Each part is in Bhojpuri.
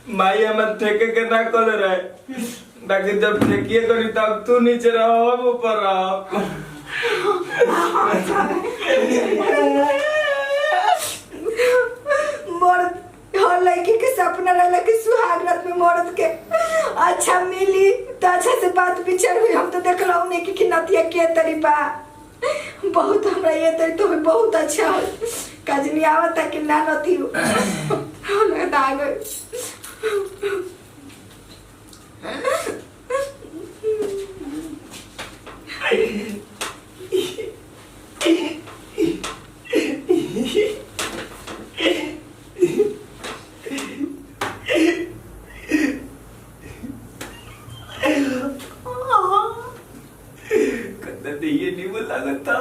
माई हमर ठेके के ना कल रहे बाकी जब ठेकिए करी तब तू नीचे रहो हम ऊपर रहो। मर्द हर लड़की के सपना रहला कि सुहाग रात में मर्द के अच्छा मिली तो अच्छा से बात विचार हुई। हम तो देखला हूं कि नतिया के तरीबा बहुत हमरा ये तरी तो बहुत अच्छा हो काजनी आवत कि ना नती हो लगता आ गई। ये नहीं बोला लगता।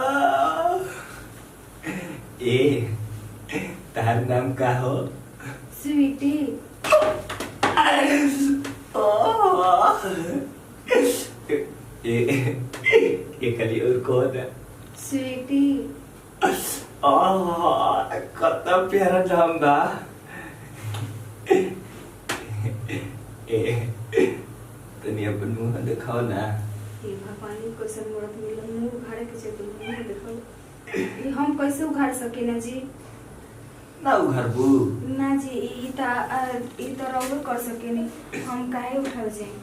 ए तार नाम का हो? स्वीटी। ये कली और कौन है? स्वीटी। कितना प्यारा नाम बा। तनी अपन मुंह दिखाओ ना। ये भगवान कैसे मरद मिलन मुंह उघाड़े के चलते मुंह देखो। ये हम कैसे उघाड़ सके ना जी? ना उघाड़बू? ना जी ई तो रउवे कर सके नहीं हम काहे उठाव जाए।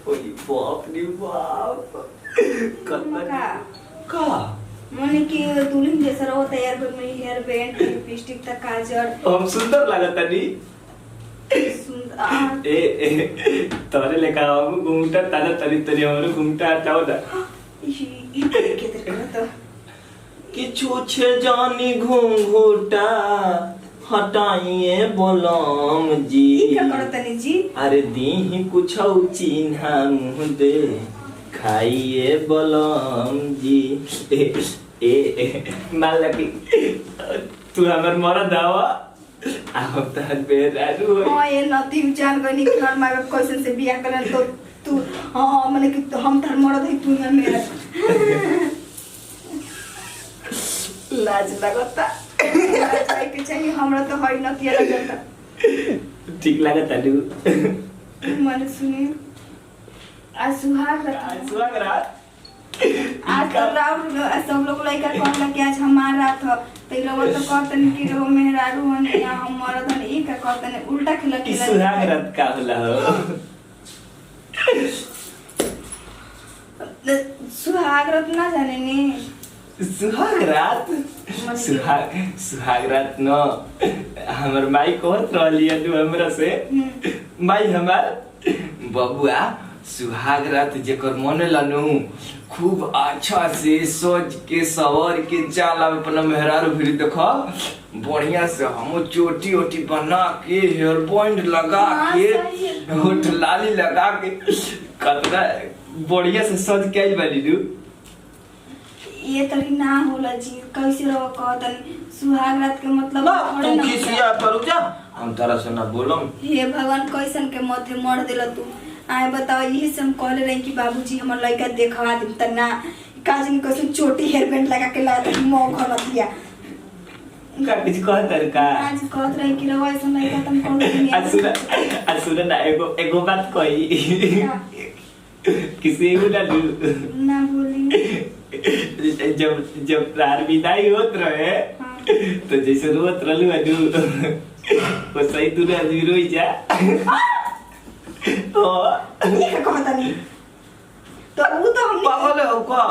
ओए बाप रे बाप। का का मने कि दुल्हन जैसा रहो तैयार पर में हेयर बैंड लिपस्टिक तक काजल हम सुंदर लागता नी। सुंदर ए तोरे लेका हम घूमटा ताजा तरी तरी हमरो घूमटा हटाओ ना। ई के तरह तो कि छूछे जानी घूंघूटा हटाइए बोलम जी। ई का करतनी जी? अरे दी कुछ चिन्हा मुँह दे खाइए बोलम जी। मान लगी तू हमर मरद आवा अब तहन बेरारू हो। हां ये नती जान गनी कि हर माय बाप कैसे से बियाह करन तो तू हां माने कि हम तार मरद है तू ना मेरा। लाज लगता लाज के चाहिए हमरा तो हई नती लगता। ठीक लागता दू मन सुनी आज सुहाग रात आज तो राउर सब लोग लइका कहला कि आज हमार रात ह त रवा तो कहतन कि रवा मेहरारू हन या हम मरद हन ई का कहतन उल्टा खेला खेला। सुहाग रात का होला हो? सुहाग रात ना जाने ने सुहाग रात सुहाग रात न हमर माई कहत रहली तू हमरा से माई हमार बबुआ सुहाग रात जेकर मनेला नु खूब अच्छा से सज के सवर के जाला अपना मेहरारू फिर देखो बढ़िया से हम चोटी ओटी बना के हेयर बैंड लगा के होठ लाली लगा के कतरा बढ़िया से सज के आई बाली दू। ये तरी ना होला जी कैसे रवा कहतन सुहाग रात के मतलब तुम किसिया करू जा हम तारा से ना बोलम। हे भगवान कैसन के माथे मर देला तू। आए बताओ यही से हम कहले रही कि बाबूजी हमर लड़का देखवा दे त ना काजनी कैसे चोटी हेयर बैंड लगा के लात मौका नतिया का कुछ कहत है का? आज कहत रही कि रवा ऐसा लड़का तुम कौन नहीं असुर ना एगो बात कही किसी को ना बोली। जब प्रार विदाई होत रहे तो जैसे रोत रहलू अदू वो सही तू ना रोई जा। ये कहता नहीं तो वो तो हम पागल है का?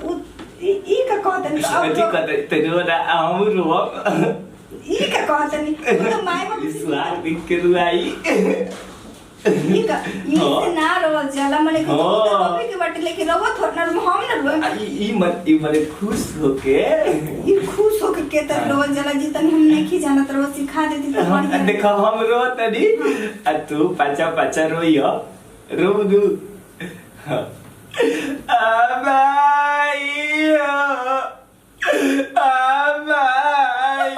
वो ये का कहता नहीं तो अब कहते तेरे ना हम रो ये का कहता नहीं वो तो माय बाप स्वार बिक के रुआई ये से ना रो जाला मने को तो के बाटे लेके रहो थोड़ा हम ना रो ई मने खुश होके ये खुश होके के त रो जाला जितन हम नहीं जाना तो सिखा देती तो बढ़िया। देखो हम रो तनी आ तू पाचा पाचा रोइयो रो दू अबाई अबाई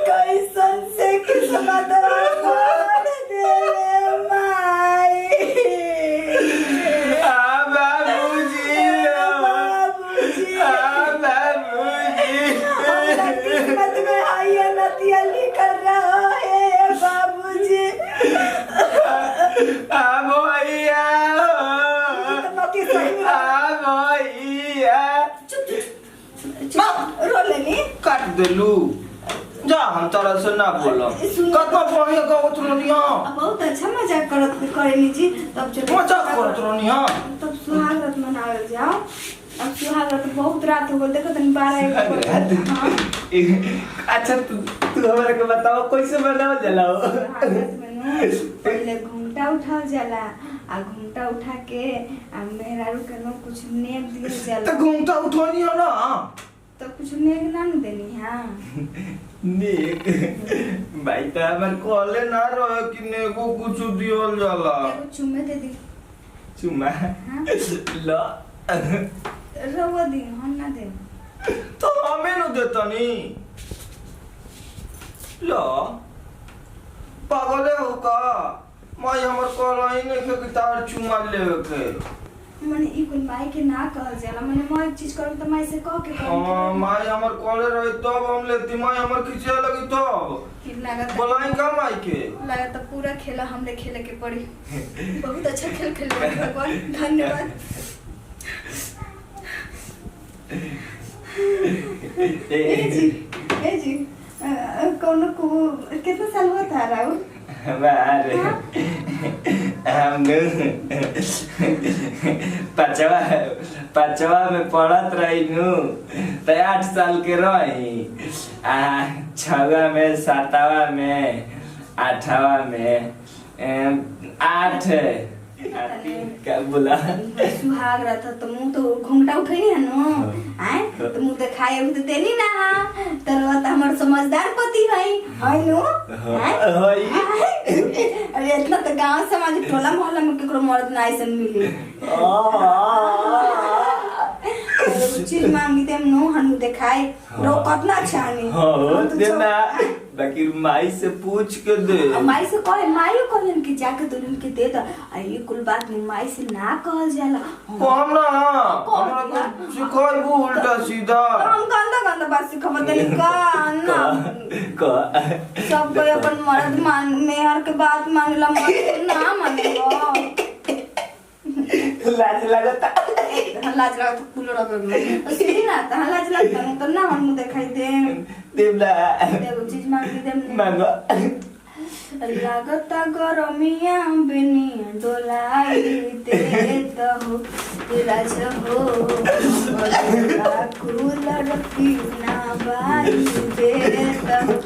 कैसन से किस्मत मार दे माई काट देलू जा हम तारा से ना बोलम कतना बढ़िया गावत रहनी हां बहुत अच्छा मजाक करत करेनी जी तब चलो मजाक करत रहनी हां तब सुहाग रात मनावल जाओ अब सुहाग रात बहुत रात हो गई देखो तनी 12 हां अच्छा तू हमरा के बताओ कैसे बनावल जाला पहले घूमटा उठाओ जाला आ घूमटा उठा के आ मेहरारू के नो कुछ नेक दिए जाला तो घूमटा उठोनी हो ना तो कुछ नेक ना न देनी हां नेक भाई त हमर कॉले ना रहे कि नेको कुछ दियल जाला एगो चुम्मे दे दी चुम्मा लो रवा दी हम ना दे तो हमें न देतनी लो पागले हो का माई हमर कॉल ही नहीं के तार चुम्मा लेवे के मने ई कोई माई के ना कहल जाला मने मैं चीज करू त माई से कह के माई हमर कॉले रहे तब हम लेती माई हमर खींचे लगी तब कि लागत बोलाई का माई के लागत पूरा खेला हमने खेले के पड़ी बहुत अच्छा खेल खेले भगवान धन्यवाद ए जी कौन को कितना साल हुआ था राहुल हमारे हम पांचवा में पढ़त रही नु तो 8 साल के रही 6वां में 7वां में 8वां में 8 क्या बोला सुहाग रहा था तो मुंह तो घूंघटा उठैनी है नो आए तो मुंह दिखाए तो देनी ना तरवा हमर समझदार पति भाई है नो होई अरे इतना तो गांव समाज टोला मोहल्ला में केकरो मर्द ना ऐसन मिले चीज मांगी देम नो हनु दिखाए रो कितना छानी हो देना बाकी माई से पूछ के दे माई से कहे माई कहलन कि जाके दुल्हन के दे द आ ये कुल बात में माई से ना कहल जाला कौन ना हमरा को सिखाई वो उल्टा सीधा हम गंदा गंदा बात सिखावत नहीं का सब कोई अपन मर्द मान मेहर के बात मानेला मर्द ना मानेगा लाज लगता लाज लगता कूलर में सीधी ना त लाज लगता तो ना हम दिखाई दे देवला एगो चीज मांगी देम मांगो लागता गरमिया बिनी डोलाई दे दहो राज हो कूलर की ना बाई दे दहो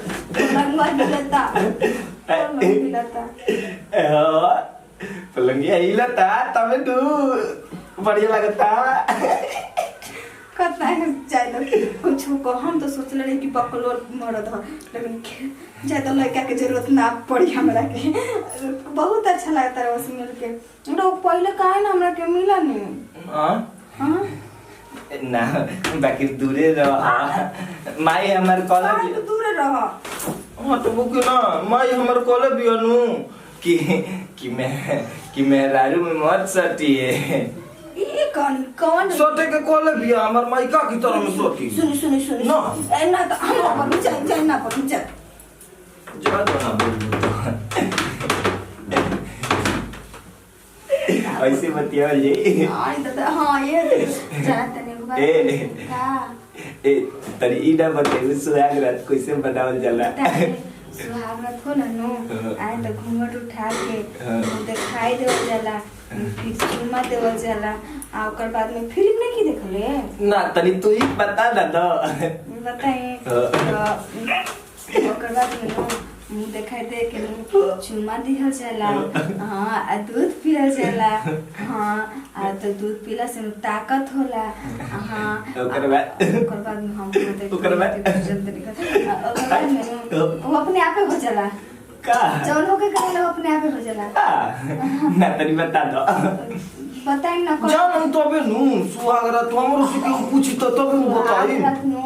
लंगवा दिलता पलंगिया हिलता तब तू बढ़िया लगता कतना ज्यादा कुछ को हम तो सोच रहे कि बकलो मरद ह लेकिन ज्यादा लड़का के जरूरत ना पड़ी हमरा के बहुत अच्छा लगता है उससे मिल के लोग पहले काहे ना हमरा के मिला नहीं हां हां ना बाकी दूरे रह माई हमर कॉलेज तो दूर रह हां तो बुक ना माई हमर कॉलेज भी अनु कि मैं रारू में मत सटी है ये कौन सोटे के कॉलेज भी हमर माई का की तरह में सोटी सुनी ना ए ना तो हम पर जाए ना पर जा जा तो ना बोल ऐसे बतिया ये हां ये जाना तने ए तरी इना बते सुहाग रात कैसे बनावल जाला सुहाग रात को ना नो आए तो घूंघट उठा के दिखाई देवल जाला फिर चुम्मा देवल जाला आ ओकर बाद में फिल्म नहीं की देखले ना तनी तू ही बता ना तो बताए ओकर बाद में नो मुंह दिखाई दे के चुम्मा दिहल जाला हां आ दूध पियल जाला हां आ तो दूध पीला से ताकत होला हां ओकर बाद में हम ओकर बाद में वो अपने आप हो जाला का जौन होके कहले अपने आप हो जाला ना तनी बता दो बताई ना जान तबे नु सुहाग रात हमरो से के पूछी तो तबे नु बताई रात नु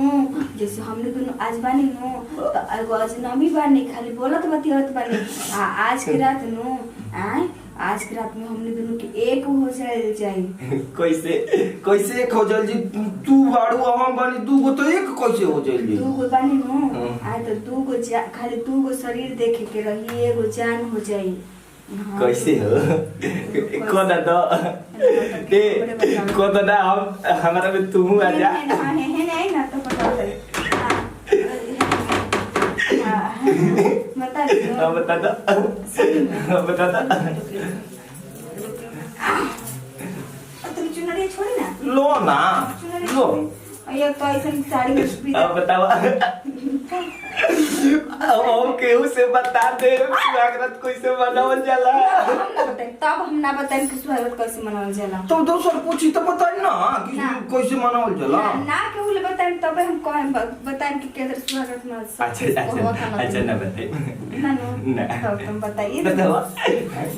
जैसे हमने दोनों आज बानी नु तो एगो अजनबी बानी खाली बोलत बतियत बानी आज की रात नु आज की रात में हमने दोनों के एक हो जाए कैसे एक हो जाए जी तू बाड़ू हम बानी दू गो तो एक कैसे हो जाए जी दू गो बानी नु आ तो दू गो खाली दू गो शरीर देखे के रही एगो जान हो जाई कैसे हो कोदा तो ते कोदा ना हम हमारा में तू आ जा है ना तो पता बता दो बता दो तुम चुनरी छोड़ी ना लो ना लो ये तो ऐसा साड़ी में बताओ हम केहू से बता दे सुहागरात कैसे मनावल जाला तब हम ना बताएं कि सुहागरात कैसे मनावल जाला तो दोसर पूछी तो बताई ना कि ना। कैसे मनावल जाला ना केहू ले बताएं तब हम कहें बताएं कि कैसे सुहागरात मनावल अच्छा ना बताई ना ना। तो तुम बताइए बताओ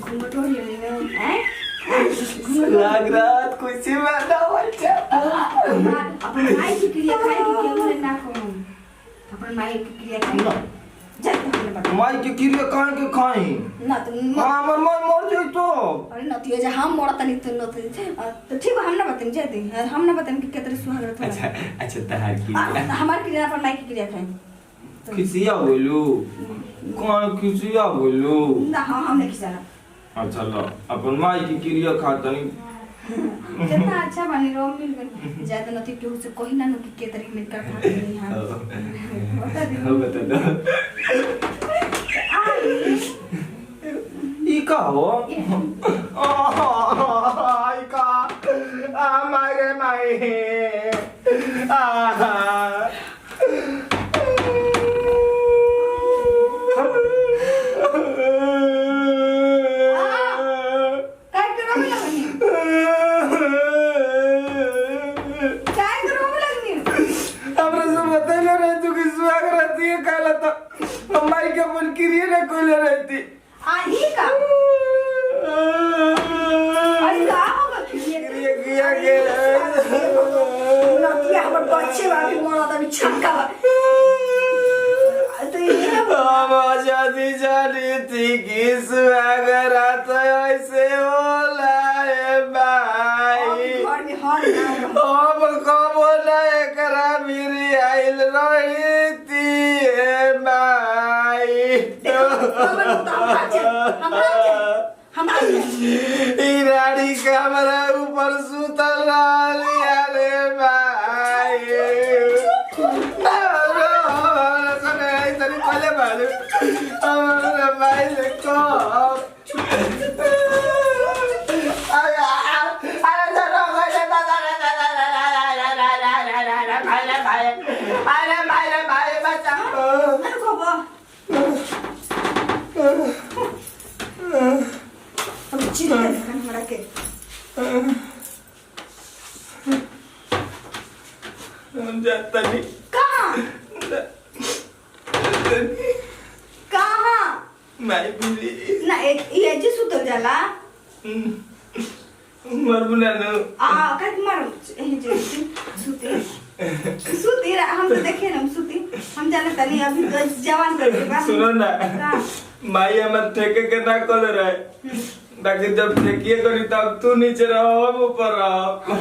घूंघट ओढ़ लेने हैं सुहागरात कैसे मनावल जाला अपन माई की क्रिया खाए की केहू ले ना कहूं अपन माई की क्रिया खाए जाते हमने बता माई के क्रिया काहे के खाई ना तो हमर माई मर जाई तो अरे नतिया जे हम मोड़ा तनी तो नत तो ठीक हम ना बताएं जाते हम ना बताएं कि केतरे सुहागरात होला अच्छा अच्छा तहार की हमार क्रिया अपन माई की क्रिया खाए खिसिया बोलू कौन खिसिया बोलू ना हम नहीं खिजाना अच्छा लो अपन माई की क्रिया खाता नहीं कितना अच्छा बनी रो मिल गई ज्यादा नती केहू से कोई ना नु कि के तरीके में कर खाते नहीं हम बता दे बता दो ई का हो ई का आ मारे माई आ काय करो लगनी काय करो लगनी हमरा से बतैले रहे तू कि सुहागरात ये कहला तो हमारी के अपन क्रिया न कोले रहती आ ही का अरे का होगा क्रिया के नतिया हमर बच्चे वाली मोड़ा तभी छक्का तो ये हम आजादी जानी थी कि सुहागरात ऐसे होला है भाई घर में हर ना अब कब ना एकरा मेरी आइल रही थी है भाई ई रानी कमरा ऊपर सुतल रहली अरे भाई तरी पहले मालूम हमारा भाई ने को जाता नहीं मैं भी ना ये जे सुतल जाला मरबुना न आ का मर जे सुते सुते हम तो देखे हम सुती हम जाने तनी अभी तो जवान कर बा सुनो ना माई हमर ठेके के ना कल रहे बाकी जब ठेकिए करी तब तू नीचे रहो हम ऊपर रहो